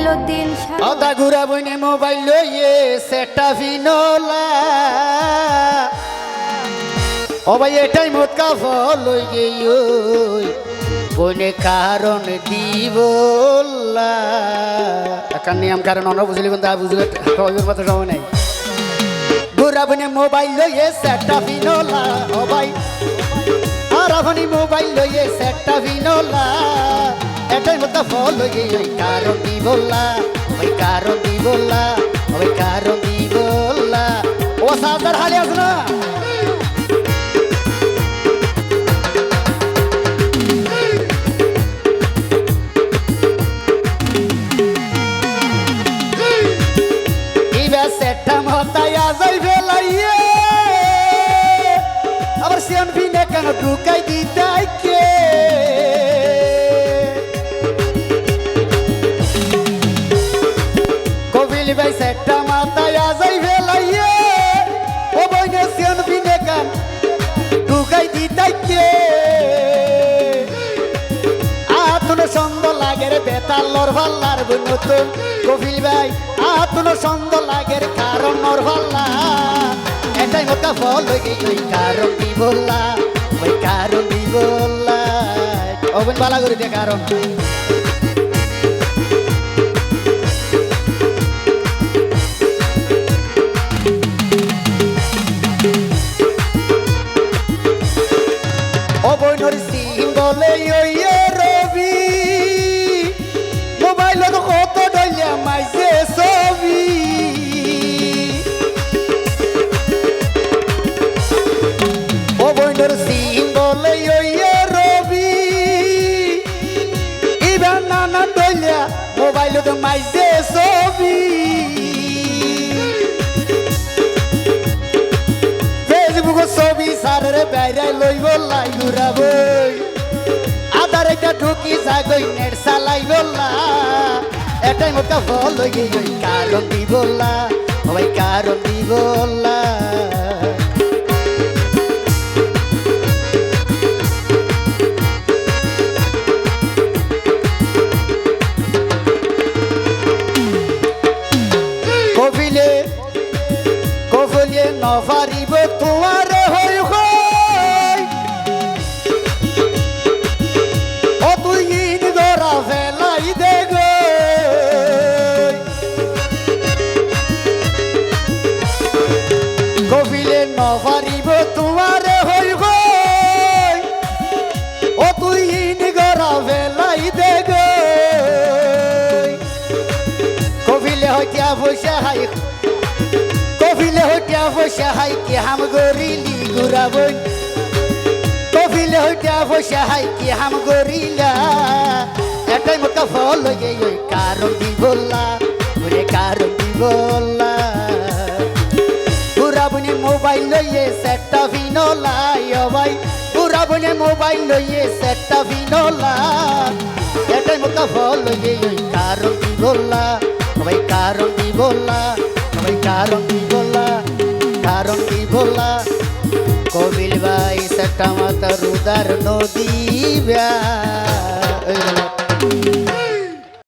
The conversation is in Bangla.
মঈনুদ্দিন আদা ঘুরা বইনে মোবাইল লইয়ে সেটা ভিনোলা ও ভাই এটাই মোট কাফল লই গই বইনে কারণ দিবলা একটা নিয়ম কারণ অন্য বুঝলি কিন্তু বুঝলে কইবার মতো সময় নাই ঘুরা বইনে মোবাইল লইয়ে সেটা ভিনোলা ও ভাই আর আপনি মোবাইল লইয়ে সেটা ভিনোলা এটাই মতো ফল হয়ে ওই কারণ দিবলা ওই কারণ দিবলা ওই কারণ দিবলা ও সাজার হালে আস না ইবা সেটা মতায়া যাইবে লাইয়ে আবার সিয়ান ভিনে কেন ঢুকাই দিতাই কে ভাই সেটা মাথায় যাইবে লাইয়ে ও বইনে সিয়ন বিনে কান ঢুকাই দিতাই কে আতুন সন্দ লাগের বেতাল নর ভাল্লার নতুন কপিল ভাই আতুন সন্দ লাগের কারণ নর ভাল্লা এটাই মোটা ফল হয়ে ওই কারণ দি বললা ওই কারণ দি বললা অবন বালা করে দে কারণ বলে রবি মোবাইল কত ডলিয়া মাইছে ছবি ও বইনের সিং বলে রবি ইবার নানা ডলিয়া মোবাইল মাইছে ছবি ফেসবুক ছবি সারের বাইরে লইব লাইগুরাব আদারটা ঢুকি যাগই নেট চালাই বললা এটাই মোটা ফল হয়ে ওই কারণ দি বললা ওই কারণ দি বললা কবিলে কবলিয়ে নফারিব তোমার হই কবিলে নফারিব তোমার হই ও তুই গরা ফেলাই দে কবিলে হইয়া বসে হাই কবিলে হইয়া বসে হাই কি হাম গরিলি ঘুরাবই কবিলে হইয়া বসে হাই কি হাম গরিলা এটাই মোটা ফল হয়ে ওই কারণ দি বললা ওরে কারণ দি বললা পুরাবনে মোবাইল লইয়ে সেটা ভিনোলা ও ভাই পুরাবনে মোবাইল লইয়ে সেটা ভিনোলা এটাই মোটা ফল হয়ে ওই কারণ দি বললা ওই কারণ দি বললা ওই কারণ দি বললা কারণ দি বললা কবিল ভাই সেটা মাতা রুদার নদী